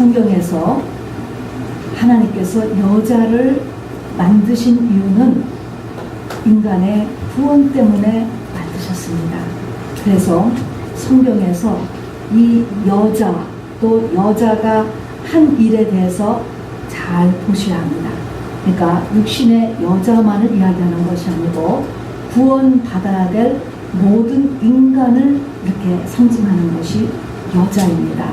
성경에서 하나님께서 여자를 만드신 이유는 인간의 구원 때문에 만드셨습니다. 그래서 성경에서 이 여자, 또 여자가 한 일에 대해서 잘 보셔야 합니다. 그러니까 육신의 여자만을 이야기하는 것이 아니고 구원받아야 될 모든 인간을 이렇게 상징하는 것이 여자입니다.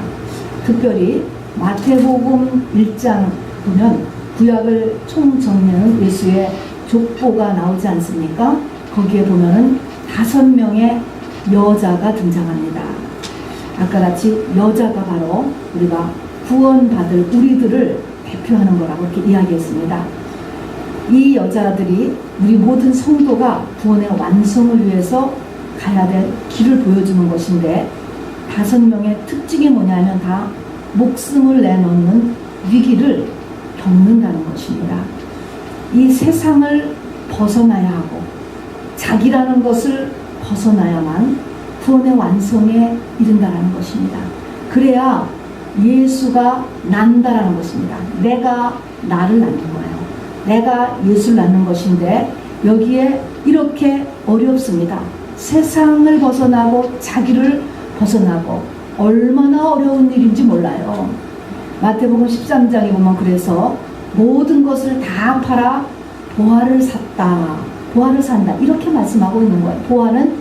특별히 마태복음 1장 보면 구약을 총정리하는 예수의 족보가 나오지 않습니까? 거기에 보면은 5명의 여자가 등장합니다. 아까 같이 여자가 바로 우리가 구원받을 우리들을 대표하는 거라고 이렇게 이야기했습니다. 이 여자들이 우리 모든 성도가 구원의 완성을 위해서 가야 될 길을 보여주는 것인데 5명의 특징이 뭐냐면 다 목숨을 내놓는 위기를 겪는다는 것입니다. 이 세상을 벗어나야 하고 자기라는 것을 벗어나야만 구원의 완성에 이른다는 것입니다. 그래야 예수가 난다라는 것입니다. 내가 나를 낳는 거예요. 내가 예수를 낳는 것인데 여기에 이렇게 어렵습니다. 세상을 벗어나고 자기를 벗어나고 얼마나 어려운 일인지 몰라요. 마태복음 13장에 보면 그래서 모든 것을 다 팔아 보화를 샀다. 보화를 산다. 이렇게 말씀하고 있는 거예요. 보화는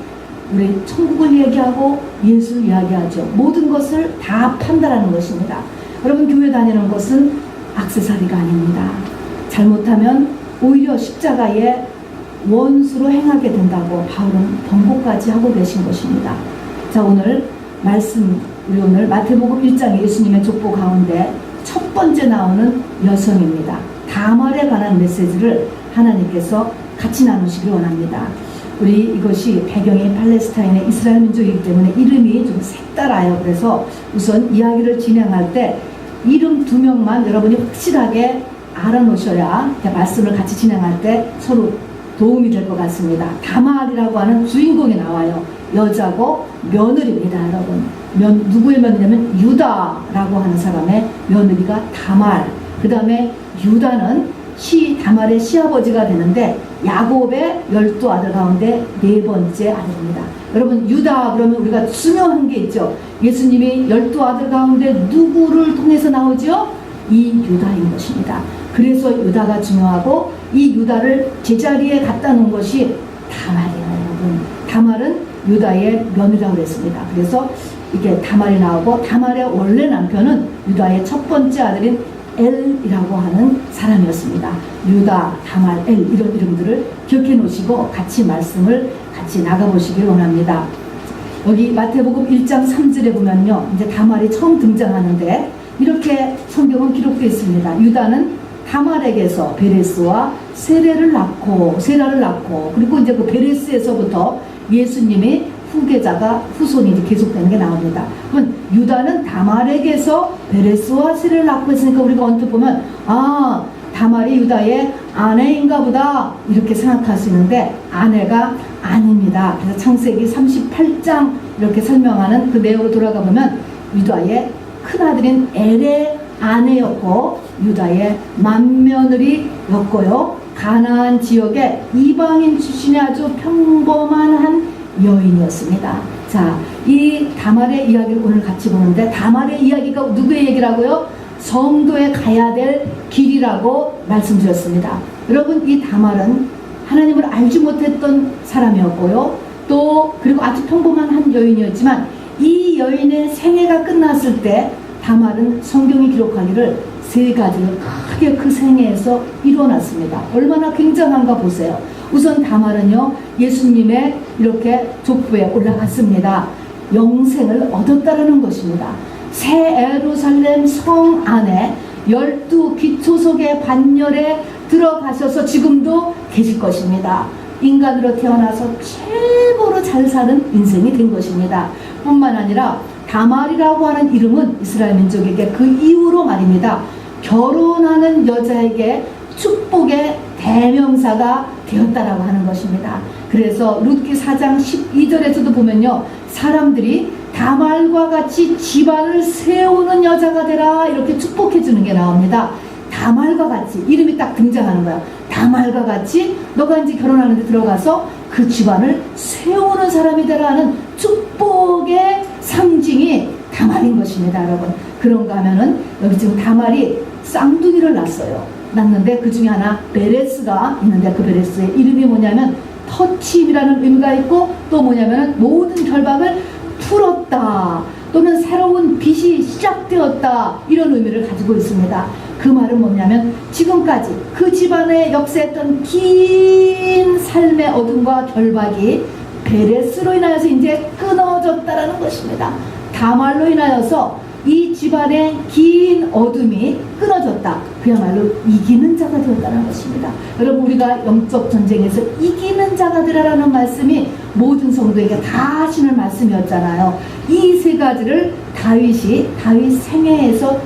우리 천국을 얘기하고 예수를 이야기하죠. 모든 것을 다 판다라는 것입니다. 여러분 교회 다니는 것은 액세서리가 아닙니다. 잘못하면 오히려 십자가의 원수로 행하게 된다고 바울은 번복까지 하고 계신 것입니다. 자, 오늘 말씀, 우리 오늘 마태복음 1장 예수님의 족보 가운데 첫 번째 나오는 여성입니다. 다말에 관한 메시지를 하나님께서 같이 나누시길 원합니다. 우리 이것이 배경이 팔레스타인의 이스라엘 민족이기 때문에 이름이 좀 색달아요. 그래서 우선 이야기를 진행할 때 이름 2명만 여러분이 확실하게 알아놓으셔야 말씀을 같이 진행할 때 서로 도움이 될 것 같습니다. 다말이라고 하는 주인공이 나와요. 여자고 며느리입니다, 여러분. 누구의 며느리냐면 유다라고 하는 사람의 며느리가 다말. 그 다음에 유다는 다말의 시아버지가 되는데 야곱의 12아들 가운데 4번째 아들입니다. 여러분 유다 그러면 우리가 중요한 게 있죠. 예수님이 12아들 가운데 누구를 통해서 나오죠? 이 유다인 것입니다. 그래서 유다가 중요하고 이 유다를 제자리에 갖다 놓은 것이 다말이에요, 여러분. 다말은 유다의 며느리라고 그랬습니다. 그래서 이게 다말이 나오고 다말의 원래 남편은 유다의 첫 번째 아들인 엘이라고 하는 사람이었습니다. 유다, 다말, 엘 이런 이름들을 기억해 놓으시고 같이 말씀을 같이 나가보시길 원합니다. 여기 마태복음 1장 3절에 보면요, 이제 다말이 처음 등장하는데 이렇게 성경은 기록되어 있습니다. 유다는 다말에게서 베레스와 세라를 낳고 그리고 이제 그 베레스에서부터 예수님의 후손이 계속되는 게 나옵니다. 그럼 유다는 다말에게서 베레스와 세라를 낳고 했으니까 우리가 언뜻 보면 다말이 유다의 아내인가 보다 이렇게 생각할 수 있는데 아내가 아닙니다. 그래서 창세기 38장 이렇게 설명하는 그 내용으로 돌아가 보면 유다의 큰아들인 엘의 아내였고 유다의 맏며느리였고요. 가나안 지역의 이방인 출신의 아주 평범한 한 여인이었습니다. 자, 이 다말의 이야기를 오늘 같이 보는데 다말의 이야기가 누구의 얘기라고요? 성도에 가야 될 길이라고 말씀드렸습니다. 여러분 이 다말은 하나님을 알지 못했던 사람이었고요. 또 그리고 아주 평범한 한 여인이었지만 이 여인의 생애가 끝났을 때 다말은 성경이 기록하기를 3가지를 크게 그 생애에서 이뤄놨습니다. 얼마나 굉장한가 보세요. 우선 다말은요 예수님의 이렇게 족보에 올라갔습니다. 영생을 얻었다라는 것입니다. 새 예루살렘 성 안에 12기초석의 반열에 들어가셔서 지금도 계실 것입니다. 인간으로 태어나서 최고로 잘 사는 인생이 된 것입니다. 뿐만 아니라 다말이라고 하는 이름은 이스라엘 민족에게 그 이후로 말입니다. 결혼하는 여자에게 축복의 대명사가 되었다라고 하는 것입니다. 그래서 룻기 4장 12절에서도 보면요, 사람들이 다말과 같이 집안을 세우는 여자가 되라, 이렇게 축복해 주는 게 나옵니다. 다말과 같이, 이름이 딱 등장하는 거야. 다말과 같이 너가 이제 결혼하는데 들어가서 그 집안을 세우는 사람이 되라 하는 축복의 상징이 다말인 것입니다, 여러분. 그런가 하면은 여기 지금 다말이 쌍둥이를 낳았는데 그 중에 하나 베레스가 있는데, 그 베레스의 이름이 뭐냐면 터침이라는 의미가 있고, 또 뭐냐면 모든 결박을 풀었다, 또는 새로운 빛이 시작되었다, 이런 의미를 가지고 있습니다. 그 말은 뭐냐면 지금까지 그 집안에 역사했던 긴 삶의 어둠과 결박이 베레스로 인하여서 이제 끊어졌다라는 것입니다. 다말로 인하여서 이 집안의 긴 어둠이 끊어졌다. 그야말로 이기는 자가 되었다는 것입니다. 여러분, 우리가 영적 전쟁에서 이기는 자가 되라라는 말씀이 모든 성도에게 다 하시는 말씀이었잖아요. 이 세 가지를 다윗 생애에서,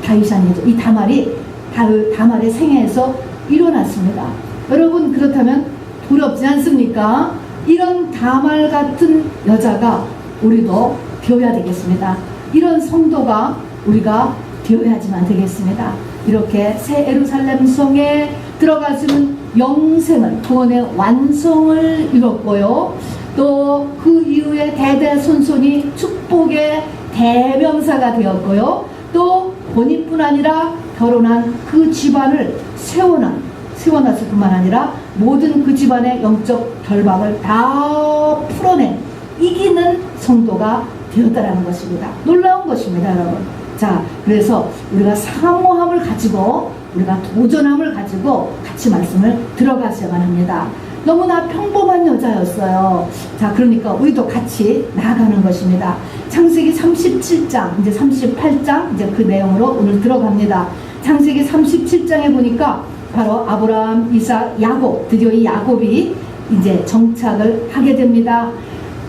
다윗이 아니죠, 이 다말의 생애에서 일어났습니다. 여러분, 그렇다면 두렵지 않습니까? 이런 다말 같은 여자가 우리도 되어야 되겠습니다. 이런 성도가 우리가 되어야지만 되겠습니다. 이렇게 새 예루살렘 성에 들어가시는 영생을, 구원의 완성을 이뤘고요. 또 그 이후에 대대손손이 축복의 대명사가 되었고요. 또 본인뿐 아니라 결혼한 그 집안을 세워놨을 뿐만 아니라 모든 그 집안의 영적 결박을 다 풀어낸 이기는 성도가 되었다라는 것입니다. 놀라운 것입니다, 여러분. 자, 그래서 우리가 사모함을 가지고, 우리가 도전함을 가지고 같이 말씀을 들어가셔야만 합니다. 너무나 평범한 여자였어요. 자, 그러니까 우리도 같이 나아가는 것입니다. 창세기 37장, 이제 38장, 이제 그 내용으로 오늘 들어갑니다. 창세기 37장에 보니까 바로 아브라함, 이삭, 야곱, 드디어 이 야곱이 이제 정착을 하게 됩니다.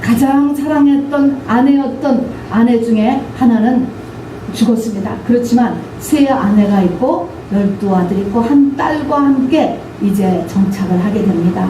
가장 사랑했던 아내 중에 하나는 죽었습니다. 그렇지만 세 아내가 있고 12아들이 있고 한 딸과 함께 이제 정착을 하게 됩니다.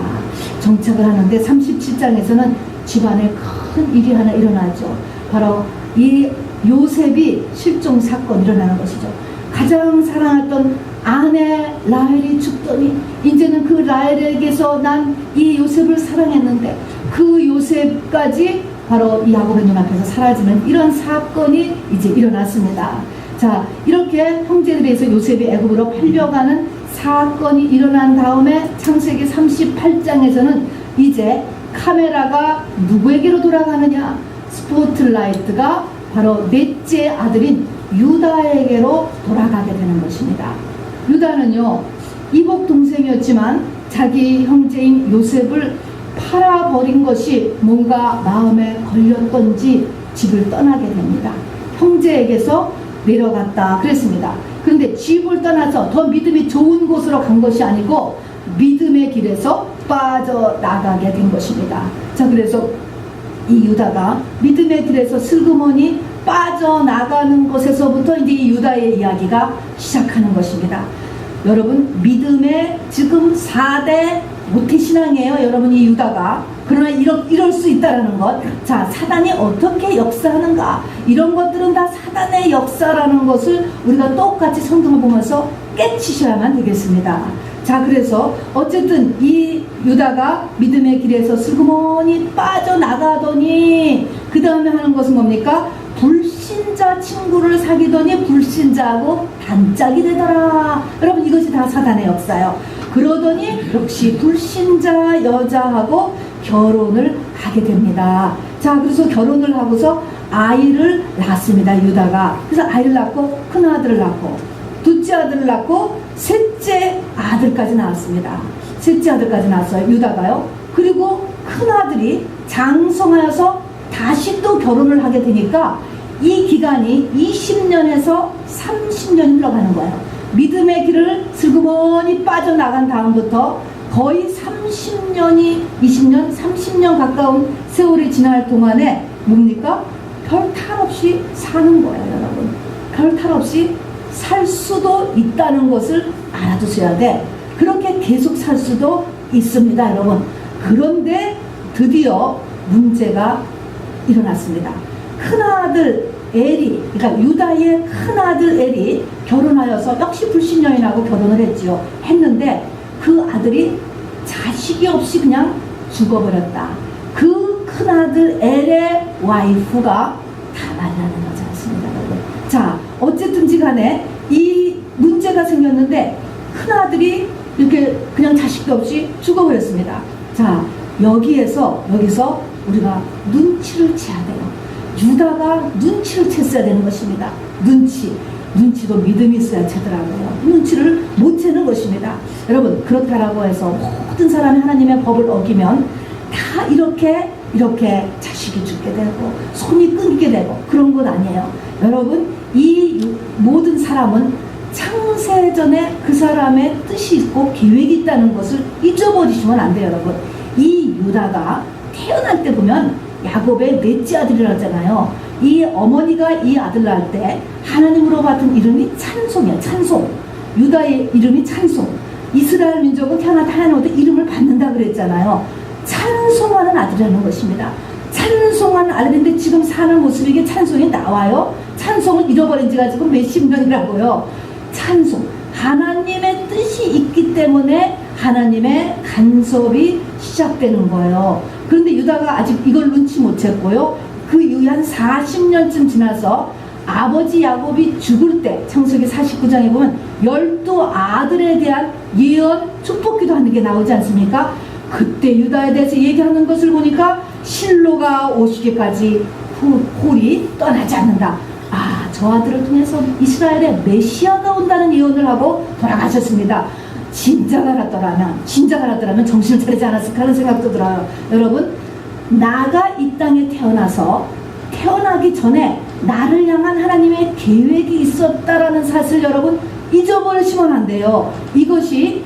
정착을 하는데 37장에서는 집안에 큰 일이 하나 일어나죠. 바로 이 요셉이 실종 사건이 일어나는 것이죠. 가장 사랑했던 아내 라헬이 죽더니 이제는 그 라헬에게서 난 이 요셉을 사랑했는데 그 요셉까지 바로 이 야곱의 눈앞에서 사라지는 이런 사건이 이제 일어났습니다. 자, 이렇게 형제들에서 요셉이 애굽으로 팔려가는 사건이 일어난 다음에 창세기 38장에서는 이제 카메라가 누구에게로 돌아가느냐, 스포트라이트가 바로 넷째 아들인 유다에게로 돌아가게 되는 것입니다. 유다는요, 이복 동생이었지만 자기 형제인 요셉을 팔아버린 것이 뭔가 마음에 걸렸던지 집을 떠나게 됩니다. 형제에게서 내려갔다 그랬습니다. 그런데 집을 떠나서 더 믿음이 좋은 곳으로 간 것이 아니고 믿음의 길에서 빠져나가게 된 것입니다. 자, 그래서 이 유다가 믿음의 길에서 슬그머니 빠져나가는 것에서부터 이제 이 유다의 이야기가 시작하는 것입니다. 여러분, 믿음의 지금 4대 모태신앙이에요, 여러분, 이 유다가. 그러나 이럴 수 있다라는 것. 자, 사단이 어떻게 역사하는가, 이런 것들은 다 사단의 역사라는 것을 우리가 똑같이 성경을 보면서 깨치셔야만 되겠습니다. 자, 그래서 어쨌든 이 유다가 믿음의 길에서 슬그머니 빠져나가더니 그 다음에 하는 것은 뭡니까? 불신자 친구를 사귀더니 불신자하고 단짝이 되더라. 여러분, 이것이 다 사단의 역사예요. 그러더니 역시 불신자 여자하고 결혼을 하게 됩니다. 자, 그래서 결혼을 하고서 아이를 낳습니다, 유다가. 그래서 아이를 낳고 큰 아들을 낳고 둘째 아들을 낳고 셋째 아들까지 낳았습니다. 셋째 아들까지 낳았어요, 유다가요. 그리고 큰 아들이 장성하여서 다시 또 결혼을 하게 되니까 이 기간이 20년에서 30년이 흘러가는 거예요. 믿음의 길을 슬그머니 빠져나간 다음부터 거의 30년이 20년, 30년 가까운 세월이 지날 동안에 뭡니까? 별 탈 없이 사는 거예요, 여러분. 별 탈 없이 살 수도 있다는 것을 알아두셔야 돼. 그렇게 계속 살 수도 있습니다, 여러분. 그런데 드디어 문제가 일어났습니다. 큰아들 엘이, 그러니까 유다의 큰아들 엘이 결혼하여서 역시 불신여인하고 결혼을 했지요. 했는데 그 아들이 자식이 없이 그냥 죽어버렸다. 그 큰아들 엘의 와이프가 다말이라는 여자였습니다. 자, 어쨌든지 간에 이 문제가 생겼는데 큰아들이 이렇게 그냥 자식도 없이 죽어버렸습니다. 자, 여기서 우리가 눈치를 채야 돼요. 유다가 눈치를 챘어야 되는 것입니다. 눈치도 믿음이 있어야 채더라고요. 눈치를 못 채는 것입니다. 여러분, 그렇다라고 해서 모든 사람이 하나님의 법을 어기면 다 이렇게 자식이 죽게 되고 손이 끊기게 되고 그런 건 아니에요. 여러분, 이 모든 사람은 창세전에 그 사람의 뜻이 있고 계획이 있다는 것을 잊어버리시면 안 돼요. 여러분, 이 유다가 태어날 때 보면 야곱의 넷째 아들이라고 하잖아요. 이 어머니가 이 아들 낳을 때 하나님으로 받은 이름이 찬송이에요. 찬송. 유다의 이름이 찬송. 이스라엘 민족은 태어날 하나님으로부터 이름을 받는다 그랬잖아요. 찬송하는 아들이라는 것입니다. 찬송하는 아들인데 지금 사는 모습이 이게 찬송이 나와요. 찬송을 잃어버린 지가 지금 몇십 년이라고요. 찬송. 하나님의 뜻이 있기 때문에 하나님의 간섭이 시작되는 거예요. 그런데 유다가 아직 이걸 눈치 못 챘고요. 그 이후에 한 40년쯤 지나서 아버지 야곱이 죽을 때 창세기 49장에 보면 12아들에 대한 예언 축복기도 하는 게 나오지 않습니까? 그때 유다에 대해서 얘기하는 것을 보니까 실로가 오시기까지 홀이 떠나지 않는다. 아, 저 아들을 통해서 이스라엘의 메시아가 온다는 예언을 하고 돌아가셨습니다. 진작 알았더라면 정신을 차리지 않았을까 하는 생각도 들어요. 여러분, 나가 이 땅에 태어나기 전에 나를 향한 하나님의 계획이 있었다라는 사실을 여러분 잊어버리시면 안 돼요. 이것이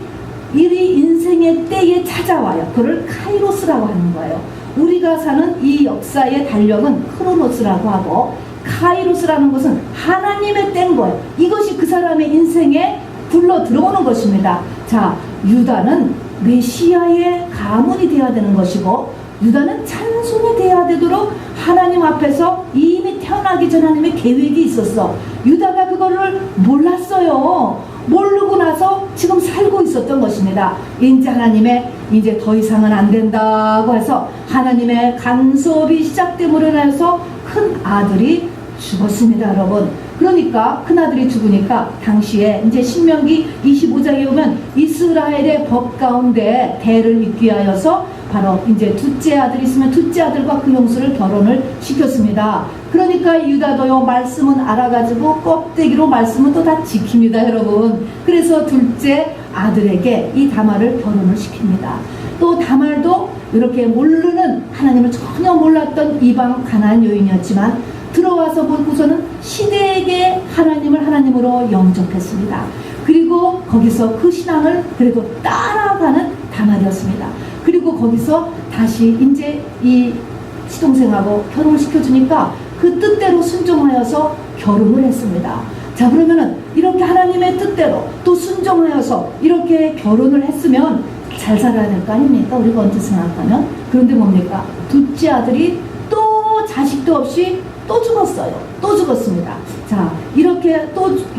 일이 인생의 때에 찾아와요. 그걸 카이로스라고 하는 거예요. 우리가 사는 이 역사의 달력은 크로노스라고 하고, 카이로스라는 것은 하나님의 때인 거예요. 이것이 그 사람의 인생에 굴러 들어오는 것입니다. 자, 유다는 메시아의 가문이 되어야 되는 것이고, 유다는 찬송이 되어야 되도록 하나님 앞에서 이미 태어나기 전 하나님의 계획이 있었어. 유다가 그거를 몰랐어요. 모르고 나서 지금 살고 있었던 것입니다. 이제 하나님의 이제 더 이상은 안 된다고 해서 하나님의 간섭이 시작됨으로 인해서 큰 아들이 죽었습니다, 여러분. 그러니까 큰 아들이 죽으니까 당시에 이제 신명기 25장에 보면 이스라엘의 법 가운데 대를 잇기 위하여서 바로 이제 둘째 아들이 있으면 둘째 아들과 그 형수를 결혼을 시켰습니다. 그러니까 유다도요, 말씀은 알아가지고 껍데기로 말씀은 또 다 지킵니다, 여러분. 그래서 둘째 아들에게 이 다말을 결혼을 시킵니다. 또 다말도 이렇게 모르는, 하나님을 전혀 몰랐던 이방 가나안 여인이었지만 들어와서 보고서는 시대에게 하나님을 하나님으로 영접했습니다. 그리고 거기서 그 신앙을 그래도 따라가는 다말이었습니다. 그리고 거기서 다시 이제 이 시동생하고 결혼을 시켜주니까 그 뜻대로 순종하여서 결혼을 했습니다. 자, 그러면은 이렇게 하나님의 뜻대로 또 순종하여서 이렇게 결혼을 했으면 잘 살아야 될 거 아닙니까? 우리가 언제 생각하면. 그런데 뭡니까? 둘째 아들이 또 자식도 없이 또 죽었어요. 또 죽었습니다. 자, 이렇게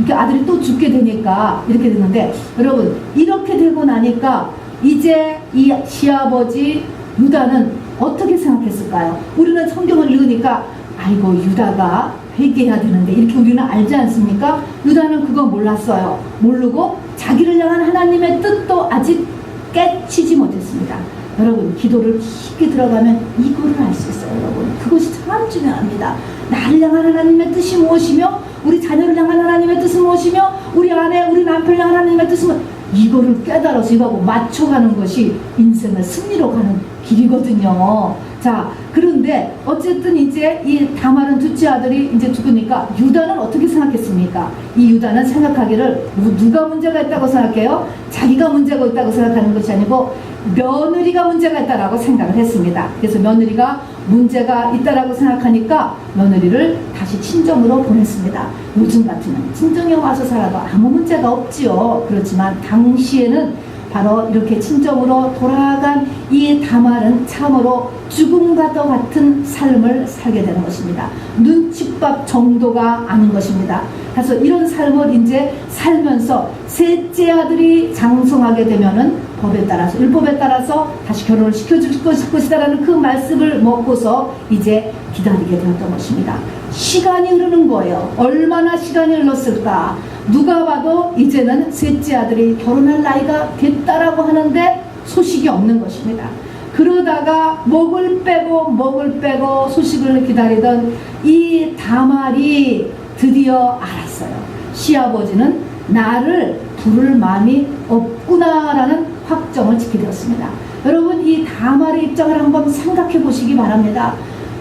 아들이 또 죽게 되니까 이렇게 되는데, 여러분, 이렇게 되고 나니까 이제 이 시아버지 유다는 어떻게 생각했을까요? 우리는 성경을 읽으니까 아이고, 유다가 회개해야 되는데 이렇게 우리는 알지 않습니까? 유다는 그거 몰랐어요. 모르고 자기를 향한 하나님의 뜻도 아직 깨치지 못했습니다. 여러분, 기도를 깊게 들어가면 이거를 알 수 있어요, 여러분. 그것이 참 중요합니다. 나를 향한 하나님의 뜻이 무엇이며, 우리 자녀를 향한 하나님의 뜻은 무엇이며, 우리 아내, 우리 남편을 향한 하나님의 뜻은 무엇이며, 이거를 깨달아서 이거하고 맞춰가는 것이 인생의 승리로 가는 길이거든요. 자, 그런데 어쨌든 이제 이 다말은 둘째 아들이 이제 죽으니까 유다는 어떻게 생각했습니까? 이 유다는 생각하기를 누가 문제가 있다고 생각해요? 자기가 문제가 있다고 생각하는 것이 아니고 며느리가 문제가 있다라고 생각을 했습니다. 그래서 며느리가 문제가 있다라고 생각하니까 며느리를 다시 친정으로 보냈습니다. 요즘 같으면 친정에 와서 살아도 아무 문제가 없지요. 그렇지만 당시에는 바로 이렇게 친정으로 돌아간 이 다말은 참으로 죽음과도 같은 삶을 살게 되는 것입니다. 눈칫밥 정도가 아닌 것입니다. 그래서 이런 삶을 이제 살면서 셋째 아들이 장성하게 되면은 법에 따라서, 율법에 따라서 다시 결혼을 시켜줄 것이다라는 그 말씀을 먹고서 이제 기다리게 되었던 것입니다. 시간이 흐르는 거예요. 얼마나 시간이 흘렀을까? 누가 봐도 이제는 셋째 아들이 결혼할 나이가 됐다라고 하는데 소식이 없는 것입니다. 그러다가 목을 빼고 소식을 기다리던 이 다말이 드디어 알았어요. 시아버지는 나를 부를 마음이 없구나라는 확정을 짓게 되었습니다. 여러분, 이 다말의 입장을 한번 생각해 보시기 바랍니다.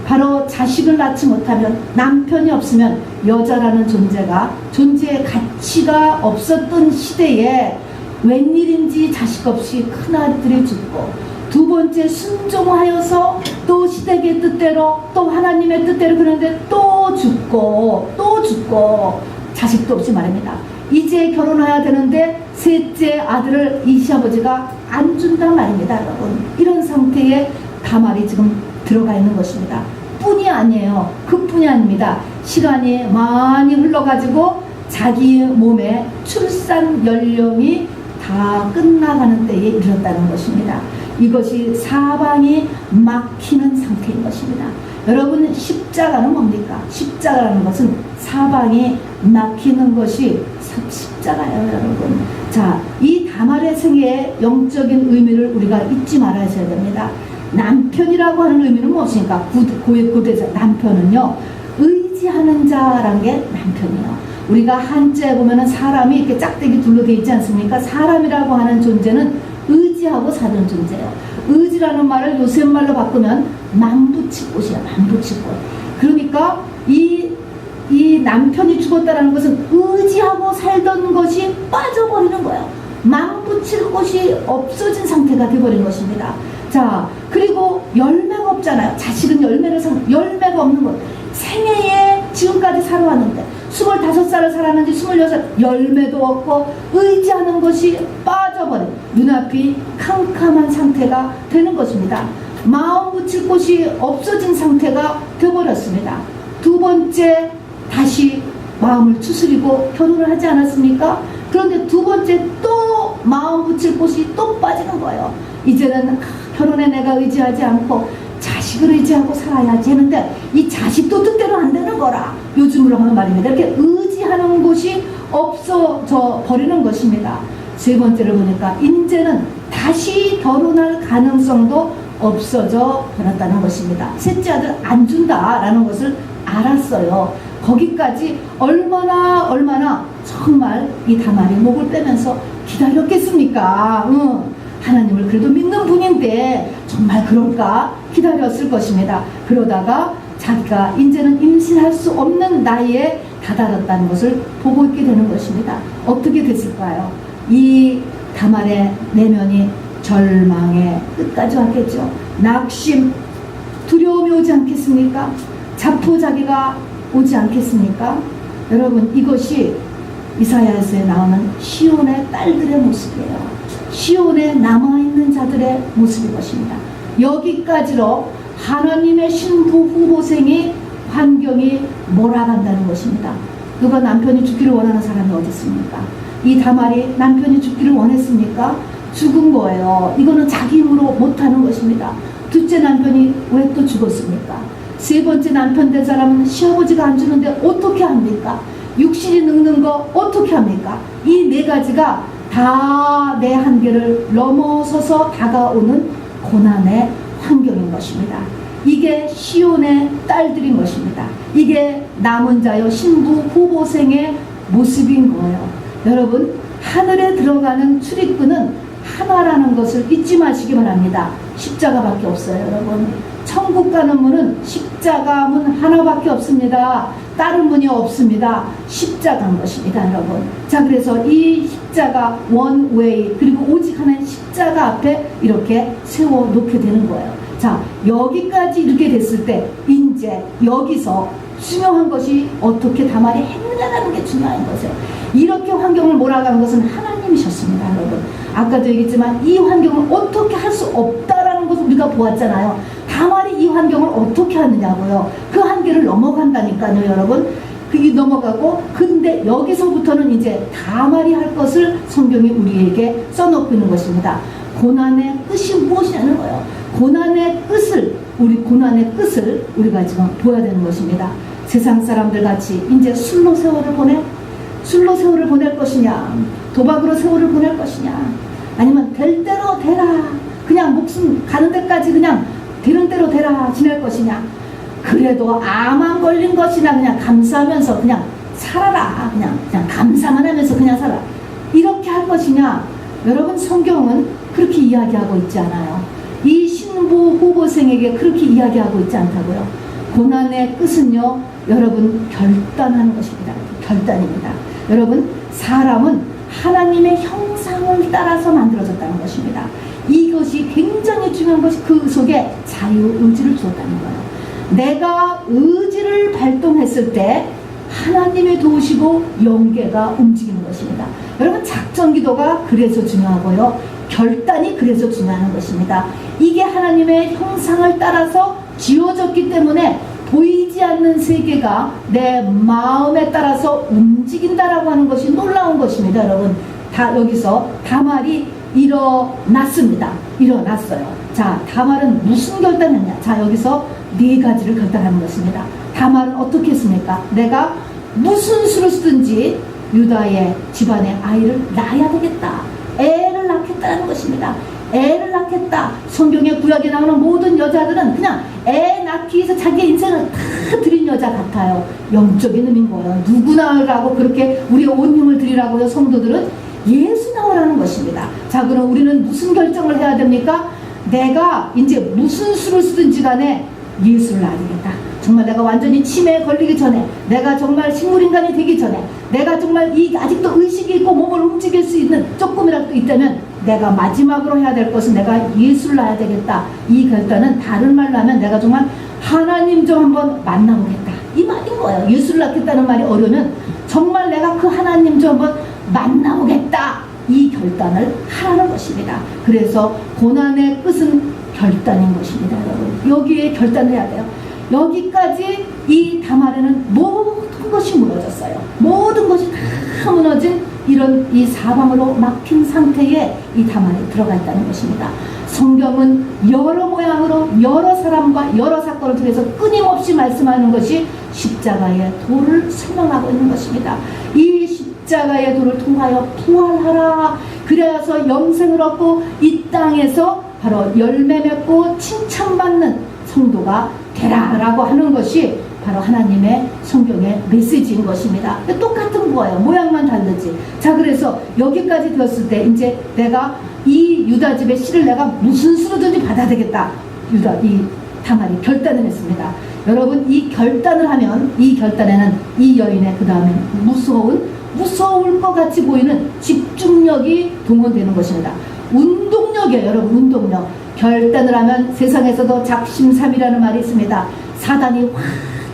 바로 자식을 낳지 못하면, 남편이 없으면 여자라는 존재의 가치가 없었던 시대에 웬일인지 자식 없이 큰아들이 죽고, 두 번째 순종하여서 또 시댁의 뜻대로, 또 하나님의 뜻대로 그러는데 또 죽고 자식도 없이 말입니다. 이제 결혼해야 되는데 셋째 아들을 이 시아버지가 안 준단 말입니다. 여러분, 이런 상태에 다말이 지금 들어가 있는 것입니다. 뿐이 아니에요. 그뿐이 아닙니다. 시간이 많이 흘러가지고 자기 몸에 출산 연령이 다 끝나가는 때에 이르렀다는 것입니다. 이것이 사방이 막히는 상태인 것입니다. 여러분, 십자가는 뭡니까? 십자가라는 것은 사방이 막히는 것이 십자가예요, 여러분. 자, 이 다말의 생애의 영적인 의미를 우리가 잊지 말아야 됩니다. 남편이라고 하는 의미는 무엇입니까? 고대자 남편은요, 의지하는 자라는 게 남편이에요. 우리가 한자에 보면은 사람이 이렇게 짝대기 둘로 되어 있지 않습니까? 사람이라고 하는 존재는 의지하고 사는 존재예요. 의지라는 말을 요새 말로 바꾸면 만부치꽃이야, 만부치꽃. 그러니까 이 남편이 죽었다라는 것은 의지하고 살던 것이 빠져버리는 거예요. 만부칠 꽃이 없어진 상태가 되어버린 것입니다. 자, 그리고 열매가 없잖아요. 자식은 열매가 없는 것. 생애에 지금까지 살아왔는데 25살을 살았는지 26살 열매도 없고 의지하는 것이 빠져버린 눈앞이 캄캄한 상태가 되는 것입니다. 마음 붙일 곳이 없어진 상태가 되어버렸습니다. 두 번째, 다시 마음을 추스리고 결혼을 하지 않았습니까? 그런데 두 번째 또 마음 붙일 곳이 또 빠지는 거예요. 이제는 결혼에 내가 의지하지 않고 자식을 의지하고 살아야지 했는데 이 자식도 뜻대로 안 되는 거라. 요즘으로 하는 말입니다. 이렇게 의지하는 곳이 없어져 버리는 것입니다. 세 번째를 보니까 이제는 다시 결혼할 가능성도 없어져 버렸다는 것입니다. 셋째 아들 안 준다라는 것을 알았어요. 거기까지 얼마나 정말 이 다말이 목을 빼면서 기다렸겠습니까? 하나님을 그래도 믿는 분인데 정말 그럴까 기다렸을 것입니다. 그러다가 자기가 이제는 임신할 수 없는 나이에 다다랐다는 것을 보고 있게 되는 것입니다. 어떻게 됐을까요? 이 다말의 내면이 절망의 끝까지 왔겠죠. 낙심, 두려움이 오지 않겠습니까? 자포자기가 오지 않겠습니까? 여러분, 이것이 이사야서에 나오는 시온의 딸들의 모습이에요. 시온에 남아있는 자들의 모습인 것입니다. 여기까지로 하나님의 신부 후보생이 환경이 몰아간다는 것입니다. 누가 남편이 죽기를 원하는 사람이 어디 있습니까? 이 다말이 남편이 죽기를 원했습니까? 죽은 거예요. 이거는 자기 힘으로 못하는 것입니다. 둘째 남편이 왜 또 죽었습니까? 세 번째 남편 된 사람은 시아버지가 안 주는데 어떻게 합니까? 육신이 늙는 거 어떻게 합니까? 이 네 가지가 다 내 한계를 넘어서서 다가오는 고난의 환경인 것입니다. 이게 시온의 딸들인 것입니다. 이게 남은 자여 신부 후보생의 모습인 거예요. 여러분, 하늘에 들어가는 출입구는 하나라는 것을 잊지 마시기 바랍니다. 십자가밖에 없어요, 여러분. 천국 가는 문은 십자가 문 하나밖에 없습니다. 다른 문이 없습니다. 십자가인 것입니다, 여러분. 자, 그래서 이 십자가 원웨이, 그리고 오직 하나의 십자가 앞에 이렇게 세워놓게 되는 거예요. 자, 여기까지 이렇게 됐을 때 이제 여기서 중요한 것이 어떻게 다말이 했느냐라는 게 중요한 거죠. 이렇게 환경을 몰아가는 것은 하나님이셨습니다, 여러분. 아까도 얘기했지만 이 환경을 어떻게 할 수 없다라는 것을 우리가 보았잖아요. 다말이 이 환경을 어떻게 하느냐고요. 그 한계를 넘어간다니까요, 여러분. 그게 넘어가고, 근데 여기서부터는 이제 다말이 할 것을 성경이 우리에게 써놓고 있는 것입니다. 고난의 끝이 무엇이냐는 거예요. 고난의 끝을 우리가 지금 보아야 되는 것입니다. 세상 사람들 같이 이제 술로 세월을 보낼 것이냐, 도박으로 세월을 보낼 것이냐, 아니면 될 대로 되라, 그냥 목숨 가는 데까지 그냥 되는 대로 되라 지낼 것이냐, 그래도 암만 걸린 것이나 그냥 감사하면서 그냥 살아라, 그냥 감사만 하면서 그냥 살아, 이렇게 할 것이냐. 여러분, 성경은 그렇게 이야기하고 있지 않아요. 이 신부 후보생에게 그렇게 이야기하고 있지 않다고요. 고난의 끝은요, 여러분, 결단하는 것입니다. 결단입니다. 여러분, 사람은 하나님의 형상을 따라서 만들어졌다는 것입니다. 이것이 굉장히 중요한 것이 그 속에 자유의지를 주었다는 거예요. 내가 의지를 발동했을 때 하나님이 도우시고 영계가 움직이는 것입니다. 여러분, 작전기도가 그래서 중요하고요, 결단이 그래서 중요한 것입니다. 이게 하나님의 형상을 따라서 지어졌기 때문에 보이지 않는 세계가 내 마음에 따라서 움직인다라고 하는 것이 놀라운 것입니다. 여러분, 여기서 다말이 일어났습니다. 일어났어요. 자, 다말은 무슨 결단했냐? 자, 여기서 네 가지를 결단하는 것입니다. 다말은 어떻게 했습니까? 내가 무슨 수를 쓰든지 유다의 집안의 아이를 낳아야 되겠다. 애를 낳겠다는 것입니다. 애를 낳겠다. 성경의 구약에 나오는 모든 여자들은 그냥 애 낳기 위해서 자기 인생을 다 드린 여자 같아요. 영적인 의미인 거예요. 누구 낳으라고 그렇게 우리의 온 힘을 드리라고요. 성도들은 예수 낳으라는 것입니다. 자, 그럼 우리는 무슨 결정을 해야 됩니까? 내가 이제 무슨 수를 쓰든지 간에 예수를 낳아야 되겠다. 정말 내가 완전히 치매에 걸리기 전에, 내가 정말 식물인간이 되기 전에, 내가 정말 아직도 의식이 있고 몸을 움직일 수 있는 조금이라도 있다면 내가 마지막으로 해야 될 것은 내가 예수를 낳아야 되겠다. 이 결단은 다른 말로 하면 내가 정말 하나님 좀 한번 만나보겠다, 이 말인 거예요. 예수를 낳겠다는 말이 어려우면 정말 내가 그 하나님 좀 한번 만나보겠다, 이 결단을 하라는 것입니다. 그래서 고난의 끝은 결단인 것입니다. 여러분, 여기에 결단을 해야 돼요. 여기까지 이 다말에는 모든 것이 무너졌어요. 모든 것이 다 무너진 이런 이 사방으로 막힌 상태에 이 다말이 들어가 있다는 것입니다. 성경은 여러 모양으로 여러 사람과 여러 사건을 통해서 끊임없이 말씀하는 것이 십자가의 도를 설명하고 있는 것입니다. 이 십자가의 도를 통하여 부활하라, 그래서 영생을 얻고 이 땅에서 바로 열매 맺고 칭찬받는 성도가 되라라고 하는 것이 바로 하나님의 성경의 메시지인 것입니다. 똑같은 거예요. 모양만 다르지. 자, 그래서 여기까지 되었을 때 이제 내가 이 유다 집의 씨를 내가 무슨 수로든지 받아야 되겠다. 이 다말이 결단을 했습니다. 여러분, 이 결단을 하면 이 결단에는 이 여인의 그 다음에 무서울 것 같이 보이는 집중력이 동원되는 것입니다. 운동력이에요, 여러분. 운동력. 결단을 하면 세상에서도 작심삼일이라는 말이 있습니다. 사단이 확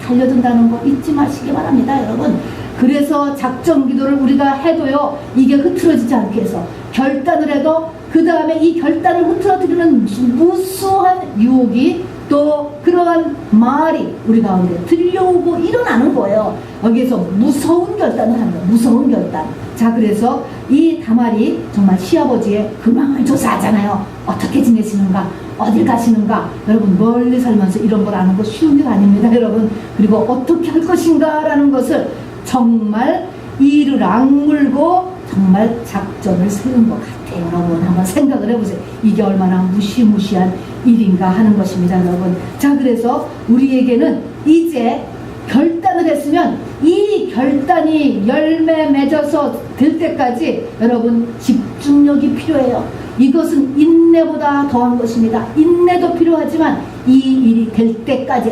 달려든다는 거 잊지 마시기 바랍니다, 여러분. 그래서 작전기도를 우리가 해도요, 이게 흐트러지지 않게 해서 결단을 해도 그 다음에 이 결단을 흐트러뜨리는 무수한 유혹이 또 그러한 말이 우리 가운데 들려오고 일어나는 거예요. 여기에서 무서운 결단을 하는 거예요. 무서운 결단. 자, 그래서 이 다말이 정말 시아버지의 근황을 조사하잖아요. 어떻게 지내시는가, 어딜 가시는가. 여러분, 멀리 살면서 이런 걸 아는 거 쉬운 일 아닙니다, 여러분. 그리고 어떻게 할 것인가 라는 것을 정말 이를 악물고 정말 작전을 세운 것 같아요. 여러분, 한번 생각을 해보세요. 이게 얼마나 무시무시한 일인가 하는 것입니다, 여러분. 자, 그래서 우리에게는 이제 결단을 했으면 이 결단이 열매 맺어서 될 때까지 여러분 집중력이 필요해요. 이것은 인내보다 더한 것입니다. 인내도 필요하지만 이 일이 될 때까지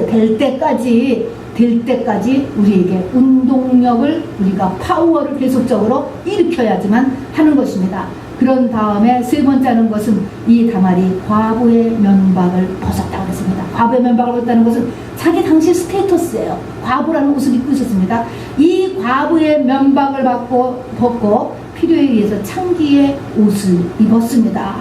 우리에게 운동력을, 우리가 파워를 계속적으로 일으켜야지만 하는 것입니다. 그런 다음에 세 번째 하는 것은 이 다말이 과부의 면박을 벗었다고 했습니다. 과부의 면박을 벗었다는 것은 자기 당시 스테이터스예요. 과부라는 옷을 입고 있었습니다. 이 과부의 면박을 벗고 필요에 의해서 창기의 옷을 입었습니다.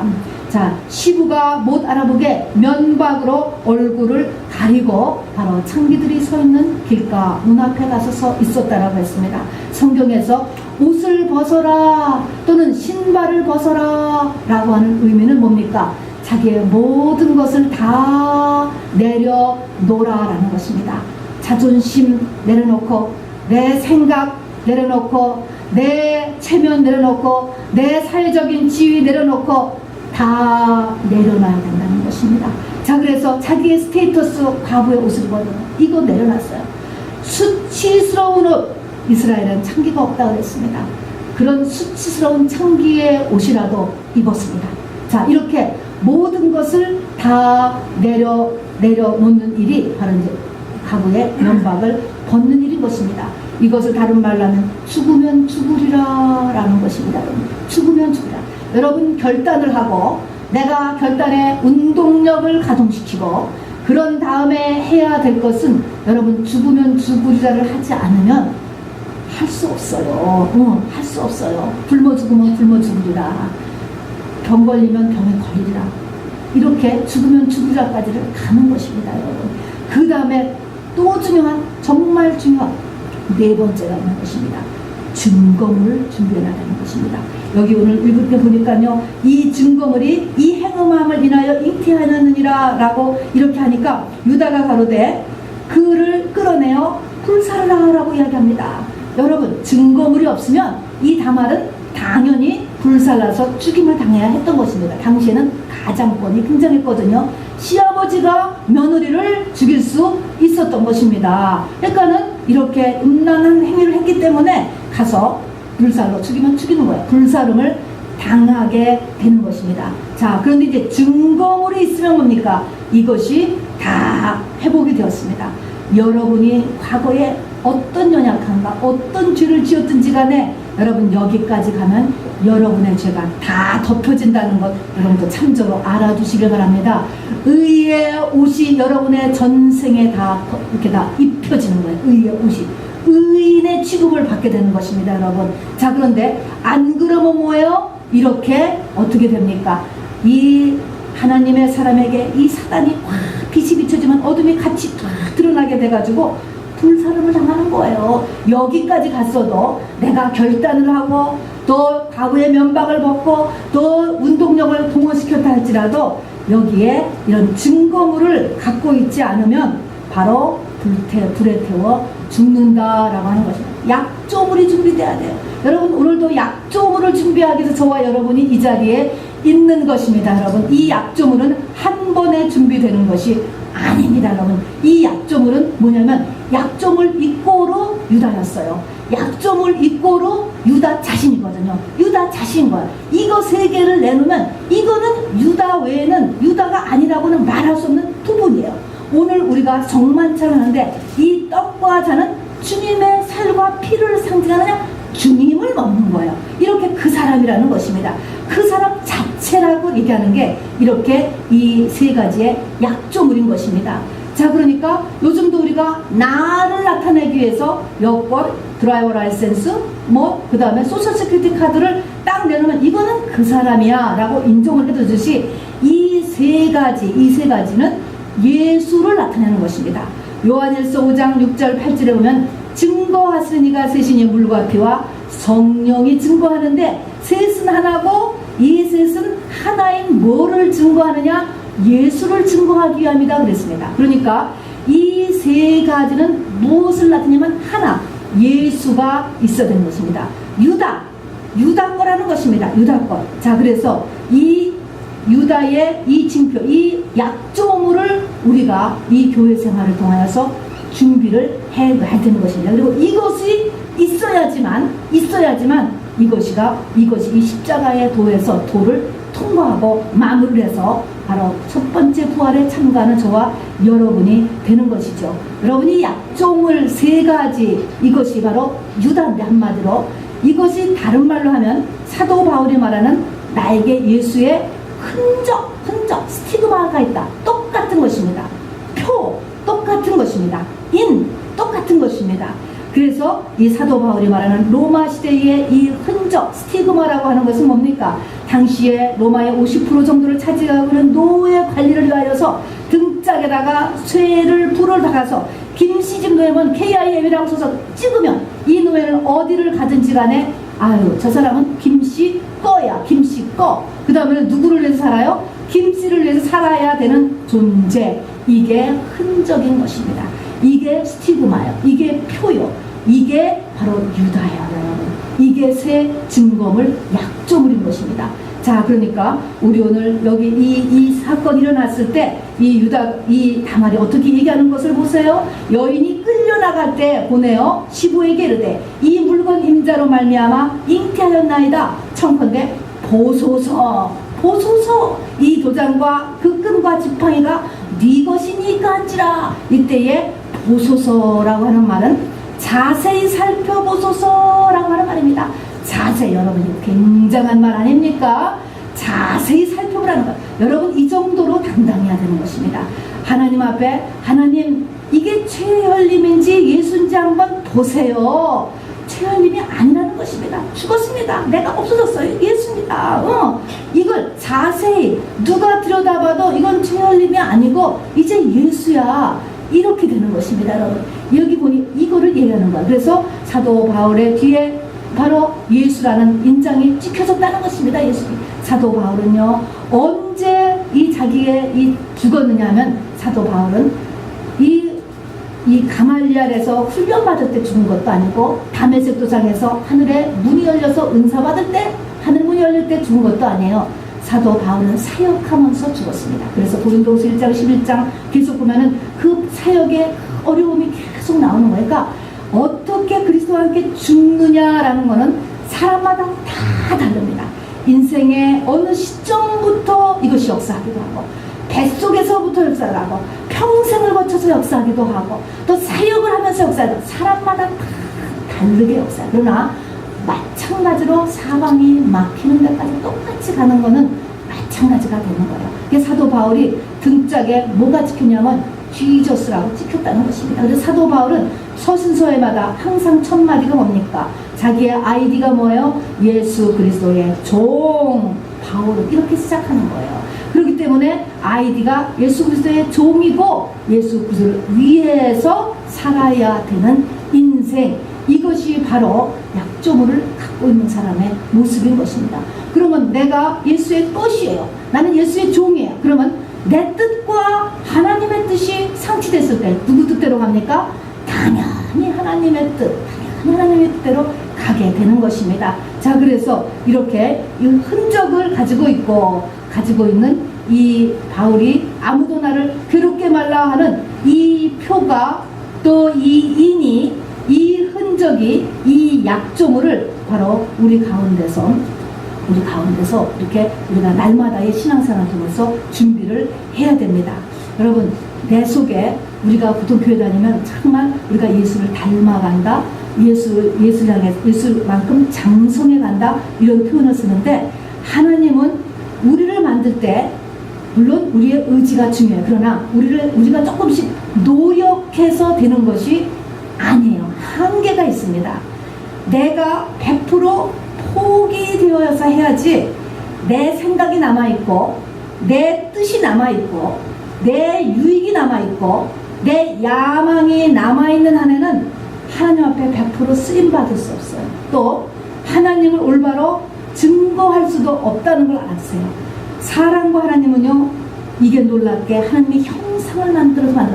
자, 시부가 못 알아보게 면박으로 얼굴을 가리고 바로 창기들이 서 있는 길가 문 앞에 가서 서 있었다라고 했습니다. 성경에서 옷을 벗어라 또는 신발을 벗어라 라고 하는 의미는 뭡니까? 자기의 모든 것을 다 내려놓으라라는 것입니다. 자존심 내려놓고 내 생각 내려놓고 내 체면 내려놓고 내 사회적인 지위 내려놓고 다 내려놔야 된다는 것입니다. 자, 그래서 자기의 스테이터스 과부의 옷을 입어도 이거 내려놨어요. 수치스러운 옷, 이스라엘은 창기가 없다고 그랬습니다. 그런 수치스러운 창기의 옷이라도 입었습니다. 자, 이렇게 모든 것을 다 내려놓는 일이 바로 이제 과부의 면박을 벗는 일인 것입니다. 이것을 다른 말로 하면 죽으면 죽으리라 라는 것입니다. 죽으면 죽으리라. 여러분 결단을 하고 내가 결단에 운동력을 가동시키고 그런 다음에 해야 될 것은 여러분 죽으면 죽으리라를 하지 않으면 할 수 없어요. 할 수 없어요. 굶어 죽으면 굶어 죽으리라. 병 걸리면 병에 걸리리라. 이렇게 죽으면 죽으리라까지를 가는 것입니다. 여러분. 그 다음에 또 중요한 정말 중요한 네 번째가 있는 것입니다. 증거물을 준비해 나가는 것입니다. 여기 오늘 읽을 때 보니까요, 이 증거물이 이 행음함을 인하여 잉태하였느니라 라고 이렇게 하니까 유다가 가로되 그를 끌어내어 불살라 라고 이야기합니다. 여러분, 증거물이 없으면 이 다말은 당연히 불살라서 죽임을 당해야 했던 것입니다. 당시에는 가장권이 굉장했거든요. 시아버지가 며느리를 죽일 수 있었던 것입니다. 그러니까는 이렇게 음란한 행위를 했기 때문에 가서 불살로 죽이면 죽이는 거예요. 불살음을 당하게 되는 것입니다. 자, 그런데 이제 증거물이 있으면 뭡니까? 이것이 다 회복이 되었습니다. 여러분이 과거에 어떤 연약함과 어떤 죄를 지었든지 간에 여러분 여기까지 가면 여러분의 죄가 다 덮여진다는 것 여러분도 참조로 알아두시길 바랍니다. 의의 옷이 여러분의 전생에 다 이렇게 다 입혀지는 거예요. 의의 옷이 의인의 취급을 받게 되는 것입니다, 여러분. 자, 그런데 안 그러면 뭐예요? 이렇게 어떻게 됩니까? 이 하나님의 사람에게 이 사단이 확 빛이 비춰지면 어둠이 같이 쫙 드러나게 돼가지고 불사름을 당하는 거예요. 여기까지 갔어도 내가 결단을 하고 또 과거의 면박을 벗고 또 운동력을 동원시켰다 할지라도 여기에 이런 증거물을 갖고 있지 않으면 바로 불에 태워 죽는다라고 하는 것입니다. 약조물이 준비돼야 돼요. 여러분, 오늘도 약조물을 준비하기 위해서 저와 여러분이 이 자리에 있는 것입니다. 여러분, 이 약조물은 한 번에 준비되는 것이 아닙니다. 여러분, 이 약조물은 뭐냐면 약조물 입고로 유다였어요. 약조물 입고로 유다 자신이거든요. 유다 자신인 거야. 이거 세 개를 내놓으면 이거는 유다 외에는 유다가 아니라고는 말할 수 없는 부분이에요. 오늘 우리가 정만찬을 하는데 이 떡과 잔은 주님의 살과 피를 상징하느냐? 주님을 먹는 거예요. 이렇게 그 사람이라는 것입니다. 그 사람 자체라고 얘기하는 게 이렇게 이 세 가지의 약조물인 것입니다. 자, 그러니까 요즘도 우리가 나를 나타내기 위해서 여권, 드라이버 라이센스, 그 다음에 소셜 세큐리티 카드를 딱 내놓으면 이거는 그 사람이야 라고 인정을 해두듯이 이 세 가지는 예수를 나타내는 것입니다. 요한일서 5장 6절 8절에 보면 증거하시니가 셋이니 물과 피와 성령이 증거하는데 셋은 하나고 이 셋은 하나인 뭐를 증거하느냐? 예수를 증거하기 위함이다 그랬습니다. 그러니까 이 세 가지는 무엇을 나타내냐면 하나, 예수가 있어야 되는 것입니다. 유다 거라는 것입니다. 유다 거. 자, 그래서 이 유다의 이 징표, 이 약조물을 우리가 이 교회 생활을 통하여서 준비를 해야 되는 것입니다. 그리고 이것이 있어야지만 이것이 이 십자가의 도에서 도를 통과하고 마무리를 해서 바로 첫 번째 부활에 참가하는 저와 여러분이 되는 것이죠. 여러분이 약종을 세 가지, 이것이 바로 유다인데 한마디로 이것이 다른 말로 하면 사도 바울이 말하는 나에게 예수의 흔적, 스티그마가 있다. 똑같은 것입니다. 것입니다. 똑같은 것입니다. 그래서 이 사도 바울이 말하는 로마 시대의 이 흔적, 스티그마라고 하는 것은 뭡니까? 당시에 로마의 50% 정도를 차지하고 있는 노예 관리를 위하여서 등짝에다가 쇠를 불을 박아서 김씨집 노예면 KIM이라고 써서 찍으면 이 노예는 어디를 가든지 간에 아유 저 사람은 김씨 꺼야 김씨 꺼. 그 다음에 누구를 위해서 살아요? 김씨를 위해서 살아야 되는 존재. 이게 흔적인 것입니다. 이게 스티그마예요. 이게 표요. 이게 바로 유다예요, 여러분. 이게 새 증거물 약조물인 것입니다. 자, 그러니까 우리 오늘 여기 이 사건이 일어났을 때 이 다말이 어떻게 얘기하는 것을 보세요. 여인이 끌려나갈 때 보내요. 시부에게 이르되 이 물건 임자로 말미암아 잉태하였나이다. 청컨대 보소서. 이 도장과 그 끈과 지팡이가 네 것이니까 한지라. 이때에 보소서라고 하는 말은 자세히 살펴보소서라고 하는 말입니다. 자세히, 여러분 이거 굉장한 말 아닙니까? 자세히 살펴보라는 것. 여러분 이 정도로 당당해야 되는 것입니다. 하나님 앞에 하나님 이게 최열림인지 예수인지 한번 보세요. 최열림이 아니라는 것입니다. 죽었습니다. 내가 없어졌어요. 예수입니다. 이걸 자세히 누가 들여다봐도 이건 최열림이 아니고 이제 예수야. 이렇게 되는 것입니다, 여러분. 여기 보니 이거를 얘기하는 거야. 그래서 사도 바울의 뒤에 바로 예수라는 인장이 찍혀졌다는 것입니다. 예수. 사도 바울은요, 언제 자기의 죽었느냐 하면 사도 바울은 이 가말리알에서 훈련받을 때 죽은 것도 아니고 다메섹 도상에서 하늘에 문이 열려서 은사 받을 때 하늘 문이 열릴 때 죽은 것도 아니에요. 사도 바울은 사역하면서 죽었습니다. 그래서 고린도후서 1장 11장 계속 보면은 그 사역의 어려움이 계속 나오는 거예요. 그러니까 어떻게 그리스도와 함께 죽느냐라는 거는 사람마다 다 다릅니다. 인생의 어느 시점부터 이것이 역사하기도 하고 뱃속에서부터 역사를 하고 평생을 거쳐서 역사하기도 하고 또 사역을 하면서 역사하기도 하고 사람마다 다 다르게 역사해요. 그러나 마찬가지로 사방이 막히는 데까지 똑같이 가는 거는 마찬가지가 되는 거예요. 그게 사도 바울이 등짝에 뭐가 찍혔냐면 지저스라고 찍혔다는 것입니다. 그래서 사도 바울은 서신서에마다 항상 첫 마디가 뭡니까? 자기의 아이디가 뭐예요? 예수 그리스도의 종 바울은 이렇게 시작하는 거예요. 그렇기 때문에 아이디가 예수 그리스도의 종이고 예수 그리스도를 위해서 살아야 되는 인생, 이것이 바로 약조물을 갖고 있는 사람의 모습인 것입니다. 그러면 내가 예수의 것이에요. 나는 예수의 종이에요. 그러면 내 뜻과 하나님의 뜻이 상치됐을 때 누구 뜻대로 갑니까? 당연히 하나님의 뜻, 당연히 하나님의 뜻대로 가게 되는 것입니다. 자, 그래서 이렇게 이 흔적을 가지고 있는 이 바울이 아무도 나를 괴롭게 말라 하는 이 표가 또 이 인이 이 흔적이 이 약조물을 바로 우리 가운데서 이렇게 우리가 날마다의 신앙생활을 통해서 준비를 해야 됩니다. 여러분 내 속에 우리가 보통 교회 다니면 정말 우리가 예수를 닮아간다, 예수만큼 장성해 간다 이런 표현을 쓰는데 하나님은 우리를 만들 때 물론 우리의 의지가 중요해요. 그러나 우리가 조금씩 노력해서 되는 것이 아니에요. 한계가 있습니다. 내가 100% 포기되어서 해야지 내 생각이 남아있고 내 뜻이 남아있고 내 유익이 남아있고 내 야망이 남아있는 한에는 하나님 앞에 100% 쓰임받을 수 없어요. 또 하나님을 올바로 증거할 수도 없다는 걸 아세요. 사람과 하나님은요, 이게 놀랍게 하나님의 형상을 만들어서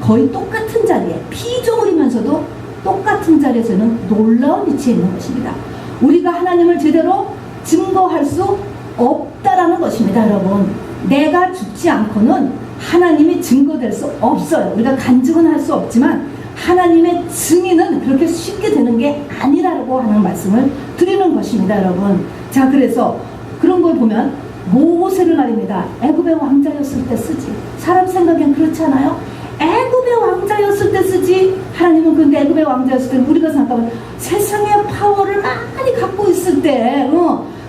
거의 똑같은 자리에 피조물이면서도 똑같은 자리에서는 놀라운 위치에 있는 것입니다. 우리가 하나님을 제대로 증거할 수 없다라는 것입니다. 여러분, 내가 죽지 않고는 하나님이 증거될 수 없어요. 우리가 간증은 할 수 없지만 하나님의 증인은 그렇게 쉽게 되는 게 아니라고 하는 말씀을 드리는 것입니다. 여러분, 자, 그래서 그런 걸 보면 모세를 말입니다. 애굽의 왕자였을 때 쓰지. 사람 생각엔 그렇지 않아요? 애굽의 왕자였을 때 쓰지. 하나님은 근데 애굽의 왕자였을 때 우리가 생각하면 세상의 파워를 많이 갖고 있을 때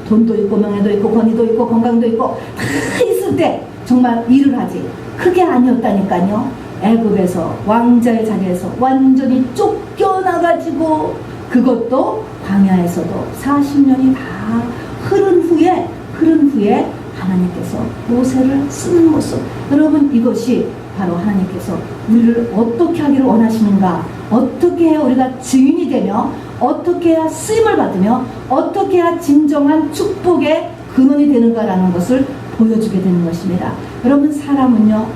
돈도 있고 명예도 있고 권위도 있고 건강도 있고 다 있을 때 정말 일을 하지. 그게 아니었다니까요. 애굽에서 왕자의 자리에서 완전히 쫓겨나가지고 그것도 광야에서도 40년이 다 흐른 후에 하나님께서 모세를 쓰는 모습. 여러분, 이것이 바로 하나님께서 우리를 어떻게 하기를 원하시는가, 어떻게 해야 우리가 주인이 되며, 어떻게 해야 쓰임을 받으며, 어떻게 해야 진정한 축복의 근원이 되는가라는 것을 보여주게 되는 것입니다. 여러분, 사람은요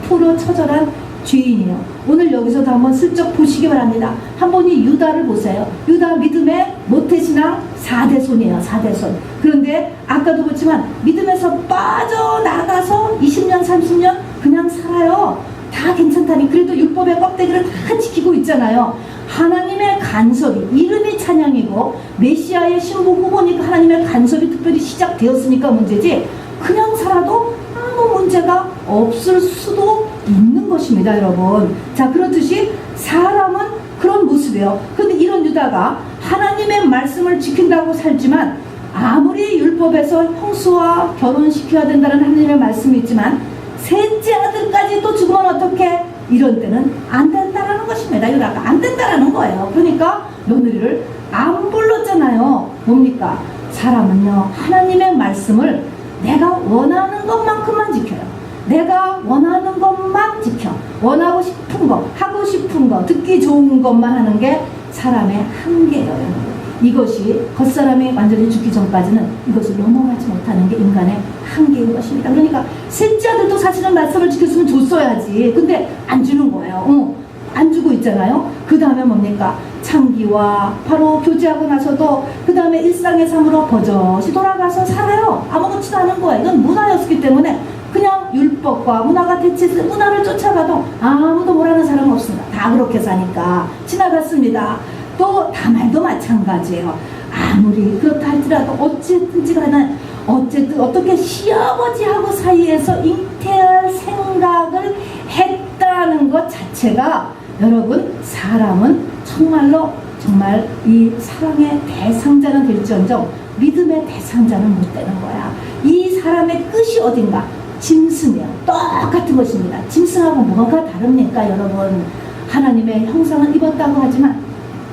100% 처절한 죄인이에요. 오늘 여기서도 한번 슬쩍 보시기 바랍니다. 한번 이 유다를 보세요. 유다 믿음의 모태신앙 4대손이에요. 4대손. 그런데 아까도 그렇지만 믿음에서 빠져나가서 20년 30년 그냥 살아요. 다 괜찮다니. 그래도 율법의 껍데기를 다 지키고 있잖아요. 하나님의 간섭이, 이름이 찬양이고 메시아의 신부 후보니까 하나님의 간섭이 특별히 시작되었으니까 문제지, 그냥 살아도 아무 문제가 없을 수도 있는 것입니다, 여러분. 자, 그렇듯이 사람은 그런 모습이에요. 근데 이런 유다가 하나님의 말씀을 지킨다고 살지만, 아무리 율법에서 형수와 결혼시켜야 된다는 하나님의 말씀이 있지만 셋째 아들까지 또 죽으면 어떡해? 이런 때는 안 된다라는 것입니다. 유다가 안 된다라는 거예요. 그러니까 며느리를 안 불렀잖아요. 뭡니까? 사람은요 하나님의 말씀을 내가 원하는 것만큼만 지켜요. 내가 원하는 것만 지켜. 원하고 싶은 거, 하고 싶은 거, 듣기 좋은 것만 하는 게 사람의 한계예요. 이것이 겉사람이 완전히 죽기 전까지는 이것을 넘어가지 못하는 게 인간의 한계인 것입니다. 그러니까 셋째 아들도 사실은 말씀을 지켰으면 줬어야지. 근데 안 주는 거예요. 안 주고 있잖아요. 그 다음에 뭡니까? 창기와 바로 교제하고 나서도 그 다음에 일상의 삶으로 버젓이 돌아가서 살아요. 아무렇지도 않은 거예요. 이건 문화였기 때문에 그냥 율법과 문화가 대체해서 문화를 쫓아가도 아무도 뭐라는 사람은 없습니다. 다 그렇게 사니까 지나갔습니다. 또 다말도 마찬가지예요. 아무리 그렇다 할지라도 어쨌든지 간에 어쨌든 어떻게 시아버지하고 사이에서 잉태할 생각을 했다는 것 자체가, 여러분, 사람은 정말로 정말 이 사랑의 대상자는 될지언정 믿음의 대상자는 못 되는 거야. 이 사람의 끝이 어딘가? 짐승이에요. 똑같은 것입니다. 짐승하고 뭐가 다릅니까, 여러분? 하나님의 형상을 입었다고 하지만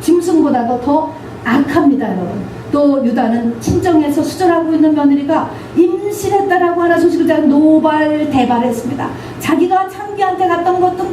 짐승보다도 더 악합니다, 여러분. 또 유다는 친정에서 수절하고 있는 며느리가 임신했다라고 하는 소식을 듣고 노발대발했습니다. 자기가 창기한테 갔던 것도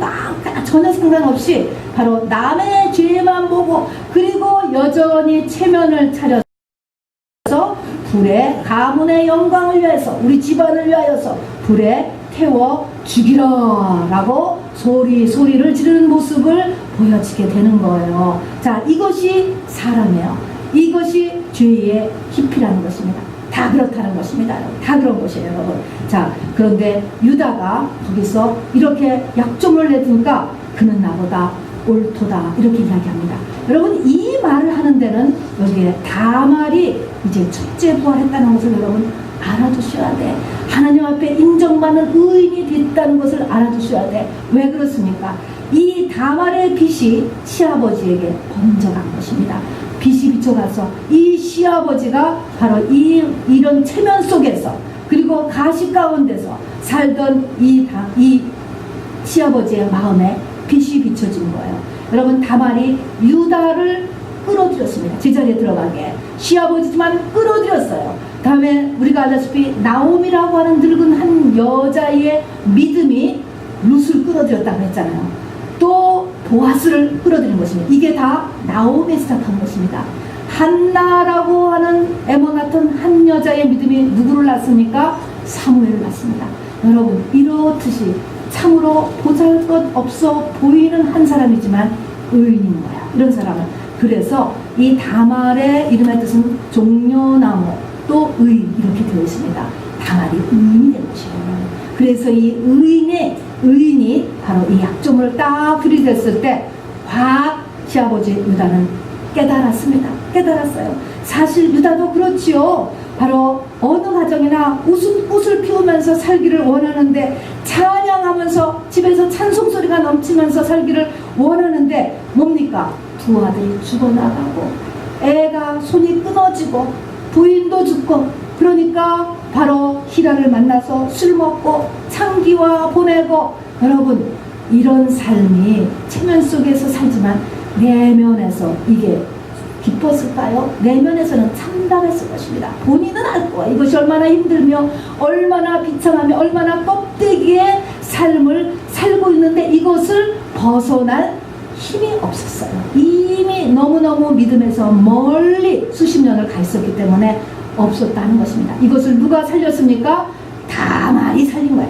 전혀 상관없이 바로 남의 죄만 보고, 그리고 여전히 체면을 차려서 불에 가문의 영광을 위해서, 우리 집안을 위하여서 불에 태워 죽이라 라고 소리를 지르는 모습을 보여지게 되는 거예요. 자, 이것이 사람이에요. 이것이 죄의 깊이라는 것입니다. 다 그렇다는 것입니다. 다 그런 것이에요, 여러분. 자, 그런데 유다가 거기서 이렇게 약점을 내두니까 그는 나보다 옳도다 이렇게 이야기합니다. 여러분, 이 말을 하는 데는 여기에 다말이 이제 첫째 부활했다는 것을 여러분 알아두셔야 돼. 하나님 앞에 인정받는 의인이 됐다는 것을 알아두셔야 돼. 왜 그렇습니까? 이 다말의 빛이 시아버지에게 번져간 것입니다. 빛이 비춰가서 이 시아버지가 바로 이런 체면 속에서, 그리고 가시 가운데서 살던 이 시아버지의 마음에 빛이 비춰진 거예요. 여러분, 다말이 유다를 끌어들였습니다. 제자리에 들어가게. 시아버지지만 끌어들였어요. 다음에 우리가 알다시피 나옴이라고 하는 늙은 한 여자의 믿음이 룻을 끌어들였다고 했잖아요. 또 보아스를 끌어들인 것입니다. 이게 다 나옴에 시작한 것입니다. 한나라고 하는 에몬 같은 한 여자의 믿음이 누구를 낳습니까? 사무엘을 낳습니다. 여러분, 이렇듯이 참으로 보잘것없어 보이는 한 사람이지만 의인인 거야, 이런 사람은. 그래서 이 다말의 이름의 뜻은 종려나무, 또 의인, 이렇게 되어 있습니다. 다말이 의인이 된 것이에요. 그래서 이 의인이 바로 이 약점을 딱 들이댔을 때 확 시아버지 유다는 깨달았습니다. 깨달았어요. 사실 유다도 그렇지요. 바로 어느 가정이나 웃을 피우면서 살기를 원하는데, 찬양하면서 집에서 찬송 소리가 넘치면서 살기를 원하는데 뭡니까? 두 아들이 죽어나가고 애가 손이 끊어지고 부인도 죽고, 그러니까 바로 히라를 만나서 술 먹고 창기와 보내고, 여러분 이런 삶이 체면 속에서 살지만 내면에서 이게 기뻤을까요? 내면에서는 참담했을 것입니다. 본인은 알 거야. 이것이 얼마나 힘들며 얼마나 비참하며 얼마나 껍데기의 삶을 살고 있는데 이것을 벗어날 힘이 없었어요. 이미 너무너무 믿음에서 멀리 수십 년을 가 있었기 때문에 없었다는 것입니다. 이것을 누가 살렸습니까? 다말이 살린 거야.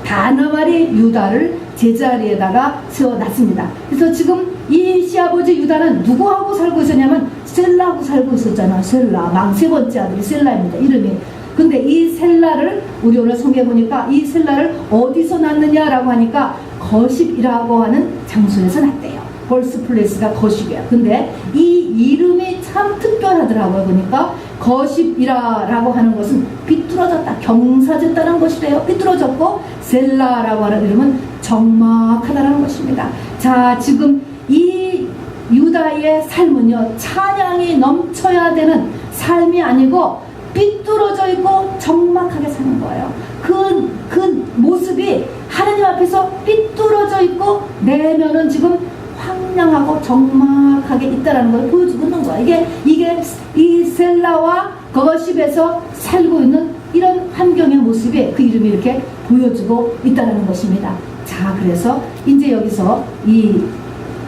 다말이 유다를 제자리에다가 세워놨습니다. 그래서 지금 이 시아버지 유다는 누구하고 살고 있었냐면 셀라하고 살고 있었잖아요. 셀라, 세 번째 아들이 셀라입니다. 이름이. 근데 이 셀라를 우리 오늘 성경에 보니까 이 셀라를 어디서 낳느냐라고 하니까 거십이라고 하는 장소에서 낳대요. 벌스플레이스가 거십이에요. 근데 이 이름이 참 특별하더라고요. 보니까 거십이라고 하는 것은 비뚤어졌다, 경사졌다는 것이래요. 비뚤어졌고 셀라라고 하는 이름은 적막하다는 것입니다. 자, 지금 이 유다의 삶은요, 찬양이 넘쳐야 되는 삶이 아니고 삐뚤어져 있고 적막하게 사는 거예요. 그 모습이 하나님 앞에서 삐뚤어져 있고 내면은 지금 황량하고 적막하게 있다라는 걸 보여주고 있는 거야. 이게 이 셀라와 거십에서 살고 있는 이런 환경의 모습이 그 이름이 이렇게 보여주고 있다는 것입니다. 자, 그래서 이제 여기서 이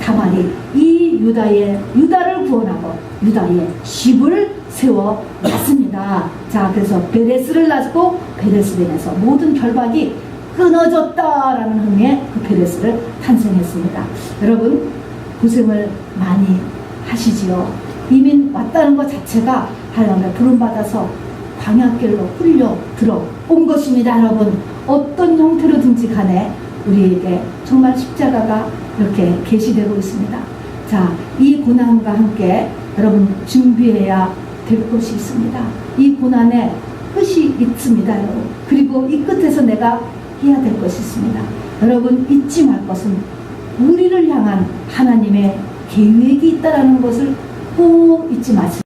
다말이 이 유다를 구원하고 유다의 집을 세워 놨습니다. 자, 그래서 베레스를 낳고 베레스에서 모든 결박이 끊어졌다라는 의미의 그 베레스를 탄생했습니다. 여러분 고생을 많이 하시지요. 이민 왔다는 것 자체가 하나님의 부름받아서 광야길로 흘려 들어온 것입니다. 여러분 어떤 형태로든지 간에 우리에게 정말 십자가가 이렇게 계시되고 있습니다. 자, 이 고난과 함께 여러분 준비해야 될 것이 있습니다. 이 고난에 끝이 있습니다. 여러분. 그리고 이 끝에서 내가 해야 될 것이 있습니다. 여러분 잊지 말 것은 우리를 향한 하나님의 계획이 있다는 것을 꼭 잊지 마시고